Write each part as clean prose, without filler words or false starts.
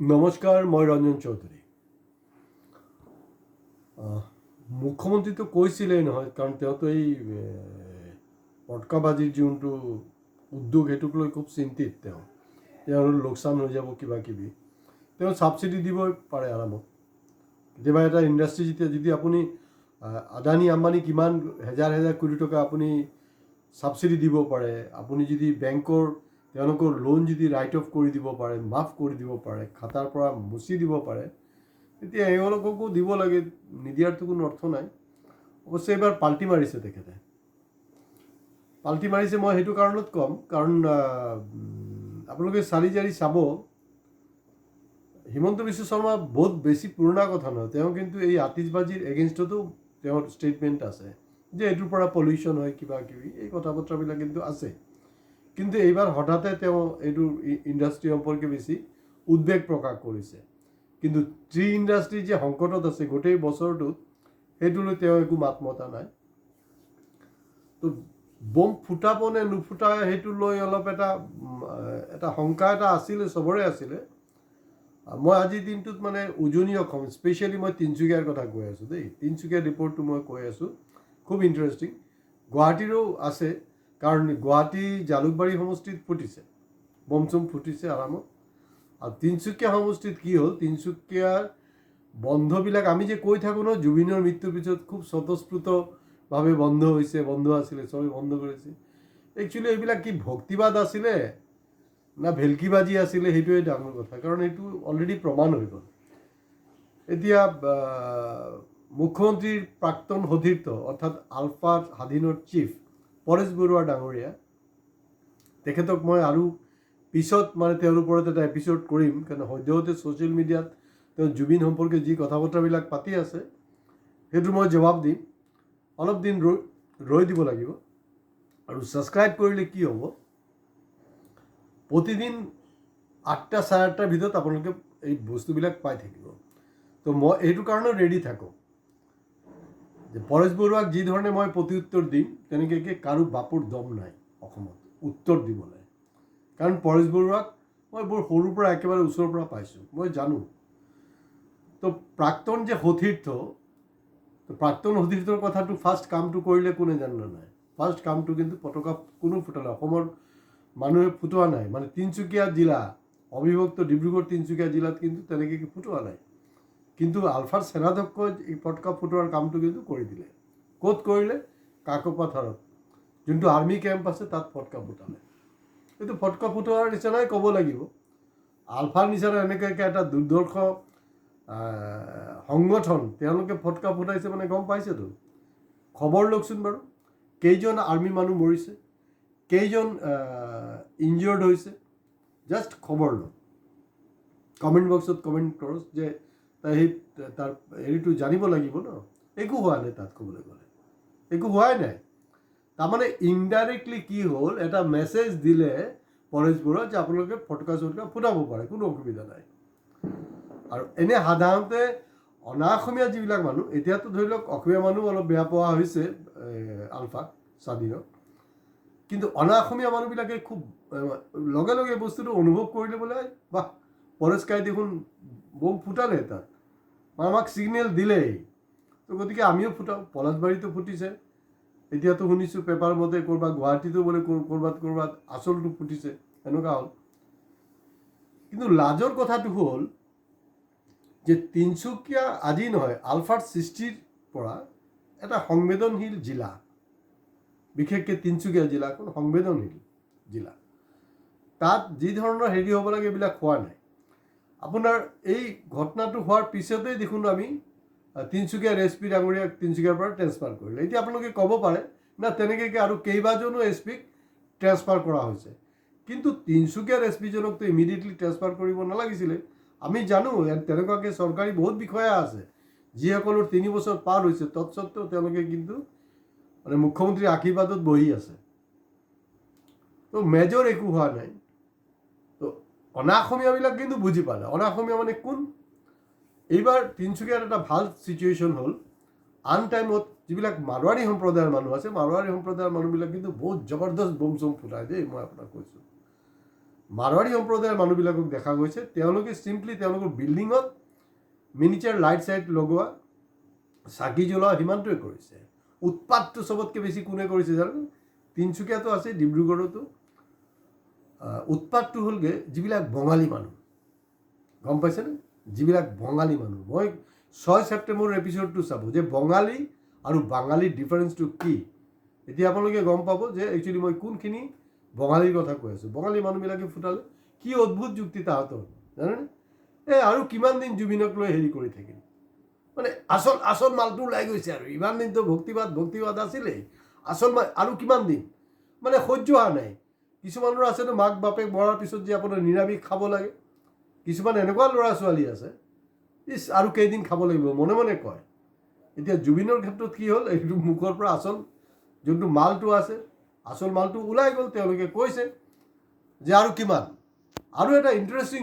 নমস্কাৰ, মই ৰঞ্জন চৌধুৰী। মুখ্যমন্ত্ৰীটো কৈছিলেই নহয়, কাৰণ তেওঁতো এই পটকাবাজিৰ যোনটো উদ্যোগ সেইটোক লৈ খুব চিন্তিত। তেওঁৰ লোকচান হৈ যাব কিবা কিবি। তেওঁ ছাবচিডি দিবই পাৰে আৰামত। কেতিয়াবা এটা ইণ্ডাষ্ট্ৰী যদি আপুনি আদানী আম্বানী কিমান হেজাৰ হেজাৰ কোটি টকা আপুনি ছাবচিডি দিব পাৰে, আপুনি যদি বেংকৰ তেওঁলোকৰ লোন যদি ৰাইট অফ কৰি দিব পাৰে, মাফ কৰি দিব পাৰে, খাতাৰ পৰা মুচি দিব পাৰে, তেতিয়া এওঁলোককো দিব লাগে। নিদিয়াৰতো কোনো অৰ্থ নাই। অৱশ্যে এইবাৰ পাল্টি মাৰিছে তেখেতে। পাল্টি মাৰিছে মই সেইটো কাৰণত ক'ম, কাৰণ আপোনালোকে চালি জাৰি চাব, হিমন্ত বিশ্ব শৰ্মা বহুত বেছি পুৰণা কথা নহয়। তেওঁ কিন্তু এই আতিশবাজিৰ এগেইনষ্টতো তেওঁৰ ষ্টেটমেণ্ট আছে যে এইটোৰ পৰা পলিউশ্যন হয় কিবা কিবি, এই কথা বতৰাবিলাক কিন্তু আছে। কিন্তু এইবাৰ হঠাতে তেওঁ এইটো ইণ্ডাষ্ট্ৰী সম্পৰ্কে বেছি উদ্বেগ প্ৰকাশ কৰিছে। কিন্তু টি ইণ্ডাষ্ট্ৰী যে সংকটত আছে গোটেই বছৰটোত, সেইটোলৈ তেওঁ একো মাত মতা নাই। তো বম ফুটাব নে নুফুটা সেইটো লৈ অলপ এটা শংকা এটা আছিলে, চবৰে আছিলে। মই আজিৰ দিনটোত মানে উজনি অসম, স্পেচিয়েলি মই তিনিচুকীয়াৰ কথা কৈ আছোঁ দেই। তিনিচুকীয়া ৰিপৰ্টটো মই কৈ আছোঁ, খুব ইণ্টাৰেষ্টিং। গুৱাহাটীৰো আছে, কাৰণ গুৱাহাটী জালুকবাৰী সমষ্টিত ফুটিছে, বম চম ফুটিছে আৰামত। আৰু তিনিচুকীয়া সমষ্টিত কি হ'ল, তিনিচুকীয়াৰ বন্ধবিলাক আমি যে কৈ থাকোঁ ন, জুবিনৰ মৃত্যুৰ পিছত খুব স্বতঃস্ফূৰ্তভাৱে বন্ধ হৈছে, বন্ধ আছিলে, চবেই বন্ধ কৰিছে। একচুৱেলি এইবিলাক কি ভক্তিবাদ আছিলে না ভেলকিবাজি আছিলে, সেইটোৱে ডাঙৰ কথা, কাৰণ এইটো অলৰেডি প্ৰমাণ হৈ গ'ল। এতিয়া মুখ্যমন্ত্ৰীৰ প্ৰাক্তন সতীৰ্থ অৰ্থাৎ আলফা স্বাধীনৰ চিফ পৰেশ বৰুৱা ডাঙৰীয়া, তেখেতক মই আৰু পিছত মানে তেওঁৰ ওপৰত এটা এপিছ'ড কৰিম, কাৰণ সদ্যহতে ছ'চিয়েল মিডিয়াত তেওঁ জুবিন সম্পৰ্কে যি কথা বতৰাবিলাক পাতি আছে সেইটো মই জবাব দিম। অলপ দিন ৰৈ দিব লাগিব। আৰু ছাবস্ক্ৰাইব কৰিলে কি হ'ব, প্ৰতিদিন 8টা, 8:30টাৰ ভিতৰত আপোনালোকে এই বস্তুবিলাক পাই থাকিব। তো মই এইটো কাৰণে ৰেডি থাকোঁ যে পৰেশ বৰুৱাক যি ধৰণে মই প্ৰত্যুত্তৰ দিম, তেনেকৈ কাৰো বাপুৰ দম নাই অসমত উত্তৰ দিবলৈ। কাৰণ পৰেশ বৰুৱাক মই বৰ সৰুৰ পৰা একেবাৰে ওচৰৰ পৰা পাইছোঁ, মই জানো। তো প্ৰাক্তন যে সতীৰ্থ, প্ৰাক্তন সতীৰ্থৰ কথাটো ফাৰ্ষ্ট কামটো কৰিলে কোনে জানে নাই? ফাৰ্ষ্ট কামটো কিন্তু পতাকা কোনো ফুটালে, অসমৰ মানুহে ফুটোৱা নাই। মানে তিনিচুকীয়া জিলা, অবিভক্ত ডিব্ৰুগড় তিনিচুকীয়া জিলাত কিন্তু তেনেকৈ ফুটোৱা নাই। কিন্তু আলফাৰ সেনাধ্যক্ষই এই পতাকা ফুটোৱাৰ কামটো কিন্তু কৰি দিলে। ক'ত কৰিলে? কাকপথাৰত যোনটো আৰ্মি কেম্প আছে তাত পতাকা ফুটালে। এইটো পতাকা ফুটোৱাৰ নিচিনাই ক'ব লাগিব। আলফাৰ নিচিনা এনেকৈ এটা দুৰ্ধৰ্ষ সংগঠন, তেওঁলোকে পতাকা ফুটাইছে মানে গম পাইছেতো। খবৰ লওকচোন বাৰু, কেইজন আৰ্মি মানুহ মৰিছে, কেইজন ইনজিয়ৰ্ড হৈছে, জাষ্ট খবৰ লওক। কমেণ্ট বক্সত কমেণ্ট কৰক যে তাৰ হেৰিটো জানিব লাগিব ন। একো হোৱা নাই তাত, ক'বলৈ গ'লে একো হোৱাই নাই। তাৰমানে ইনডাইৰেক্টলি কি হ'ল, এটা মেছেজ দিলে পৰেশ বৰুৱা যে আপোনালোকে ফটকা চটকা ফুটাব পাৰে, কোনো অসুবিধা নাই। আৰু এনে সাধাৰণতে অনা অসমীয়া যিবিলাক মানুহ, এতিয়াতো ধৰি লওক অসমীয়া মানুহ অলপ বেয়া পোৱা হৈছে আলফাক স্বাধীনক, কিন্তু অনা অসমীয়া মানুহবিলাকে খুব লগে লগে বস্তুটো অনুভৱ কৰিলে, বোলে বাহ পৰেশ কাই দেখোন বম ফুটালে, তাত আমাক ছিগনেল দিলেই, তো গতিকে আমিও ফুটাওঁ। পলাশবাৰীতো ফুটিছে, এতিয়াতো শুনিছোঁ পেপাৰ মতে ক'ৰবাত গুৱাহাটীতো বোলে ক'ৰবাত আচলটো ফুটিছে, এনেকুৱা হ'ল। কিন্তু লাজৰ কথাটো হ'ল যে তিনিচুকীয়া আজি নহয়, আলফাৰ সৃষ্টিৰ পৰা এটা সংবেদনশীল জিলা, বিশেষকৈ তিনিচুকীয়া জিলাখন সংবেদনশীল জিলা। তাত যি ধৰণৰ হেৰি হ'ব লাগে এইবিলাক হোৱা নাই। আপোনাৰ এই ঘটনাটো হোৱাৰ পিছতেই দেখোন আমি তিনিচুকীয়াৰ এছ পি ডাঙৰীয়াক তিনিচুকীয়াৰ পৰা ট্ৰেন্সফাৰ কৰিলে। এতিয়া আপোনালোকে ক'ব পাৰে না তেনেকৈ আৰু কেইবাজনো এছ পিক ট্ৰেন্সফাৰ কৰা হৈছে, কিন্তু তিনিচুকীয়াৰ এছ পিজনকতো ইমিডিয়েটলি ট্ৰেন্সফাৰ কৰিব নালাগিছিলে। আমি জানো তেনেকুৱাকৈ চৰকাৰী বহুত বিষয়া আছে যিসকলৰ 3 বছৰ পাৰ হৈছে, তৎসত্ত্বেও তেওঁলোকে কিন্তু মানে মুখ্যমন্ত্ৰীৰ আশীৰ্বাদত বহি আছে। তো মেজৰ একো হোৱা নাই। তো অনা অসমীয়াবিলাক কিন্তু বুজি পালে। অনা অসমীয়া মানে কোন? এইবাৰ তিনিচুকীয়াত এটা ভাল চিটুৱেশ্যন হ'ল, আন টাইমত যিবিলাক মাৰোৱাৰী সম্প্ৰদায়ৰ মানুহ আছে, মাৰোৱাৰী সম্প্ৰদায়ৰ মানুহবিলাক কিন্তু বহুত জবৰদস্ত বম চম ফুটাই দেই, মই আপোনাক কৈছোঁ। মাৰোৱাৰী সম্প্ৰদায়ৰ মানুহবিলাকক দেখা গৈছে তেওঁলোকে চিম্পলি তেওঁলোকৰ বিল্ডিঙত মিনিচাৰ লাইট চাইট লগোৱা চাকি জ্বলোৱা সিমানটোৱে কৰিছে। উৎপাতটো চবতকৈ বেছি কোনে কৰিছে জানো? তিনিচুকীয়াতো আছে, ডিব্ৰুগড়তো। উৎপাতটো হ'লগৈ যিবিলাক বঙালী মানুহ, গম পাইছেনে? যিবিলাক বঙালী মানুহ। মই 6 ছেপ্টেম্বৰৰ এপিছ'ডটো চাব যে বঙালী আৰু বাঙালীৰ ডিফাৰেঞ্চটো কি। এতিয়া আপোনালোকে গম পাব যে একচুৱেলি মই কোনখিনি বঙালীৰ কথা কৈ আছোঁ। বঙালী মানুহবিলাকে ফুটালে কি অদ্ভুত যুক্তি তাহাঁতৰ জানেনে? আৰু কিমান দিন জুবিনক লৈ হেৰি কৰি থাকিল, মানে আচল মালটো ওলাই গৈছে আৰু ইমান দিনতো ভক্তিবাদ আছিলেই, আচল আৰু কিমান দিন মানে সহ্য হোৱা নাই। কিছুমানৰ আছেতো মাক বাপেক মৰাৰ পিছত যে আপোনাৰ নিৰামিষ খাব লাগে, কিছুমান এনেকুৱা ল'ৰা ছোৱালী আছে আৰু কেইদিন খাব লাগিব মনে মনে কয়। এতিয়া জুবিনৰ ক্ষেত্ৰত কি হ'ল, এইটো মুখৰ পৰা আচল যোনটো মালটো আছে আচল মালটো ওলাই গ'ল। তেওঁলোকে কৈছে যে আৰু কিমান। আৰু এটা ইণ্টাৰেষ্টিং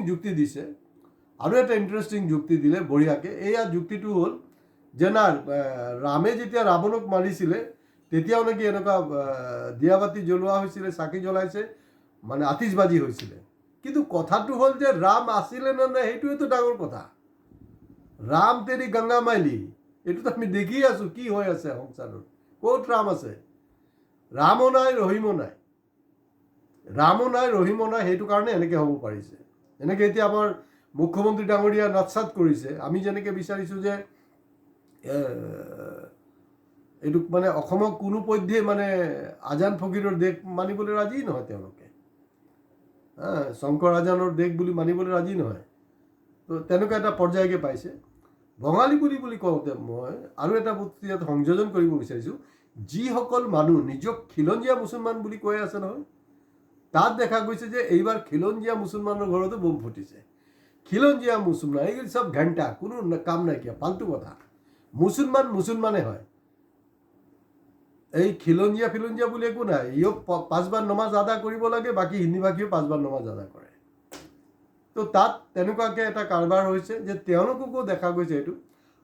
যুক্তি দিলে বঢ়িয়াকৈ। এয়া যুক্তিটো হ'ল যে না ৰামে যেতিয়া ৰাৱণক মাৰিছিলে তেতিয়াও নেকি এনেকুৱা দিয়াবাতি জ্বলোৱা হৈছিলে, চাকি জ্বলাইছে, মানে আতিশবাজি হৈছিলে। কিন্তু কথাটো হ'ল যে ৰাম আছিলে নে নাই সেইটোৱেতো ডাঙৰ কথা। ৰাম তেৰি গংগা মাইলি, এইটোতো আমি দেখি আছোঁ কি হৈ আছে সংসাৰত। ক'ত ৰাম আছে? ৰামো নাই ৰহিমো নাই, সেইটো কাৰণে এনেকৈ হ'ব পাৰিছে। এনেকৈ এতিয়া আমাৰ মুখ্যমন্ত্ৰী ডাঙৰীয়া নাটচাট কৰিছে। আমি যেনেকৈ বিচাৰিছোঁ যে এইটোক মানে অসমক কোনোপধ্যে মানে আজান ফকীৰৰ দেশ মানিবলৈ ৰাজি নহয় তেওঁলোকে, শংকৰ আজানৰ দেশ বুলি মানিবলৈ ৰাজি নহয়। তো তেনেকুৱা এটা পৰ্যায়কে পাইছে। বঙালী বুলি কওঁতে মই আৰু এটা বস্তু ইয়াত সংযোজন কৰিব বিচাৰিছোঁ। যিসকল মানুহ নিজক খিলঞ্জীয়া মুছলমান বুলি কৈ আছে নহয়, তাত দেখা গৈছে যে এইবাৰ খিলঞ্জীয়া মুছলমানৰ ঘৰতো বোম ফুটিছে। খিলঞ্জীয়া মুছলমান এইগুলি চব ঘণ্টা, কোনো কাম নাইকিয়া, ফাল্টু কথা। মুছলমানে হয়। এই খিলঞ্জীয়া বুলি একো নাই। ইও 5 বাৰ নমাজ আদা কৰিব লাগে, বাকী হিন্দী ভাষীও 5 বাৰ নমাজ আদা কৰে। তো তাত তেনেকুৱাকৈ এটা কাৰবাৰ হৈছে যে তেওঁলোককো দেখা গৈছে এইটো।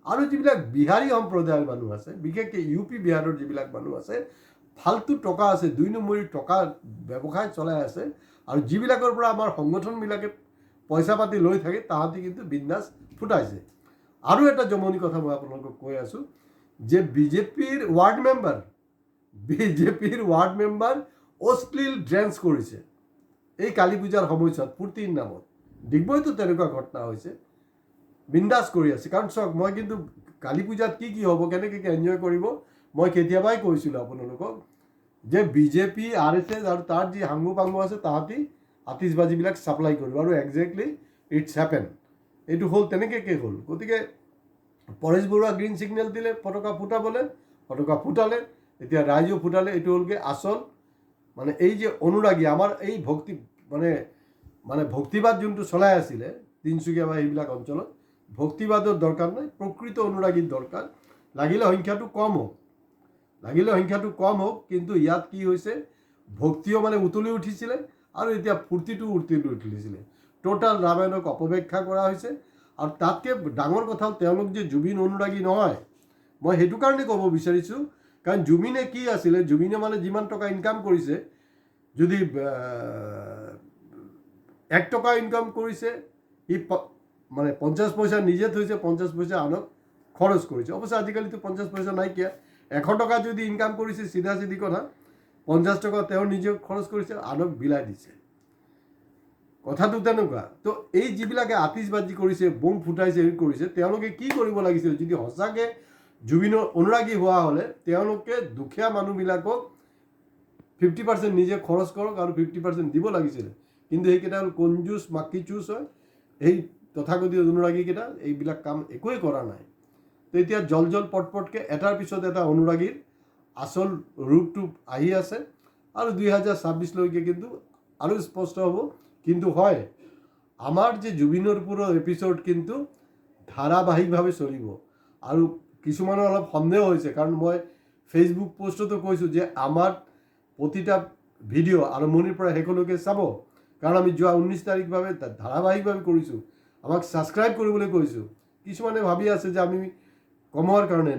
আৰু যিবিলাক বিহাৰী সম্প্ৰদায়ৰ মানুহ আছে, বিশেষকৈ UP বিহাৰৰ যিবিলাক মানুহ আছে, ফাল্টু টকা আছে, 2 নম্বৰী টকা ব্যৱসায় চলাই আছে, আৰু যিবিলাকৰ পৰা আমাৰ সংগঠনবিলাকে পইচা পাতি লৈ থাকে তাহাঁতি কিন্তু বিন্দাছ ফুটাইছে। আৰু এটা জমনি কথা মই আপোনালোকক কৈ আছোঁ যে বিজেপিৰ ৱাৰ্ড মেম্বাৰ অশ্লীল ডেন্স কৰিছে এই কালী পূজাৰ সময়ছোৱাত ফূৰ্তিৰ নামত। ডিগবৈতো তেনেকুৱা ঘটনা হৈছে, বিন্দাছ কৰি আছে। কাৰণ চাওক, মই কিন্তু কালী পূজাত কি হ'ব, কেনেকৈ এনজয় কৰিব, মই কেতিয়াবাই কৈছিলোঁ আপোনালোকক যে বিজেপি RSS আৰু তাৰ যি সাংগু পাংগু আছে তাহাঁতি আতিশবাজিবিলাক ছাপ্লাই কৰিব, আৰু একজেক্টলি ইটছ হেপেন। এইটো হ'ল তেনেকৈ হ'ল। গতিকে পৰেশ বৰুৱা গ্ৰীণ ছিগনেল দিলে ফটকা ফুটাবলৈ, ফটকা ফুটালে, এতিয়া ৰাইজেও ফুটালে। এইটো হ'লগৈ আচল মানে এই যে অনুৰাগী আমাৰ এই ভক্তিবাদ যোনটো চলাই আছিলে তিনিচুকীয়া বা এইবিলাক অঞ্চলত, ভক্তিবাদৰ দৰকাৰ নাই, প্ৰকৃত অনুৰাগীৰ দৰকাৰ। লাগিলে সংখ্যাটো কম হওক, কিন্তু ইয়াত কি হৈছে, ভক্তিও মানে উতলি উঠিছিলে আৰু এতিয়া ফূৰ্তিটো উঠিছিলে। টোটাল ৰামায়ণক অপব্যাখ্যা কৰা হৈছে। আৰু তাতকৈ ডাঙৰ কথা হ'ল তেওঁলোক যে জুবিন অনুৰাগী নহয়। মই সেইটো কাৰণে ক'ব বিচাৰিছোঁ, কাৰণ জুবিনে কি আছিলে, জুবিনে মানে যিমান টকা ইনকাম কৰিছে, যদি 1 টকা ইনকাম কৰিছে, সি মানে 50 পইচা নিজে থৈছে, 50 পইচা আনক খৰচ কৰিছে। অৱশ্যে আজিকালিতো 50 পইচা নাইকিয়া। 100 টকা যদি ইনকাম কৰিছে, চিধা কথা, 50 টকা তেওঁ নিজে খৰচ কৰিছে, আনক বিলাই দিছে। কথাটো তেনেকুৱা। তো এই যিবিলাকে আতিশবাজি কৰিছে, বোম ফুটাইছে, হেৰি কৰিছে, তেওঁলোকে কি কৰিব লাগিছিল, যদি সঁচাকৈ জুবিনৰ অনুৰাগী হোৱা হ'লে তেওঁলোকে দুখীয়া মানুহবিলাকক 50% নিজে খৰচ কৰক আৰু 50% দিব লাগিছিলে। কিন্তু সেইকেইটা হ'ল কঞ্জুচ মাক্কি চুচ হয়। এই তথাকথিত অনুৰাগীকেইটা এইবিলাক কাম একোৱেই কৰা নাই। তো এতিয়া জল পটপটকৈ এটাৰ পিছত এটা অনুৰাগীৰ আচল ৰূপটো আহি আছে, আৰু 2026লৈকে কিন্তু আৰু স্পষ্ট হ'ব। কিন্তু হয়, আমাৰ যে জুবিনৰ ওপৰত এপিছ'ড কিন্তু ধাৰাবাহিকভাৱে চলিব। আৰু কিছুমানৰ অলপ সন্দেহ হৈছে, কাৰণ মই ফেচবুক পোষ্টতো কৈছোঁ যে আমাৰ প্ৰতিটা ভিডিঅ' আৰম্ভণিৰ পৰা শেষলৈকে চাব, কাৰণ আমি যোৱা 19 তাৰিখভাৱে ধাৰাবাহিকভাৱে কৰিছোঁ। আমাক ছাবস্ক্ৰাইব কৰিবলৈ কৈছোঁ। কিছুমানে ভাবি আছে যে আমি কমোৱাৰ কাৰণে।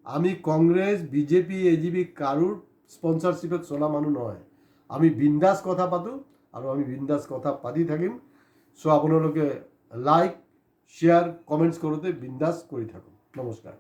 আমি কংগ্ৰেছ, বিজেপি, AGP কাৰোৰ স্পনচাৰশ্বিপত চলা মানুহ নহয়। আমি বিন্দাছ কথা পাতোঁ আৰু আমি বিন্দাছ কথা পাতি থাকিম। চ' আপোনালোকে লাইক শ্বেয়াৰ কমেণ্টছ কৰোঁতে বিন্দাছ কৰি থাকক। নমস্কাৰ।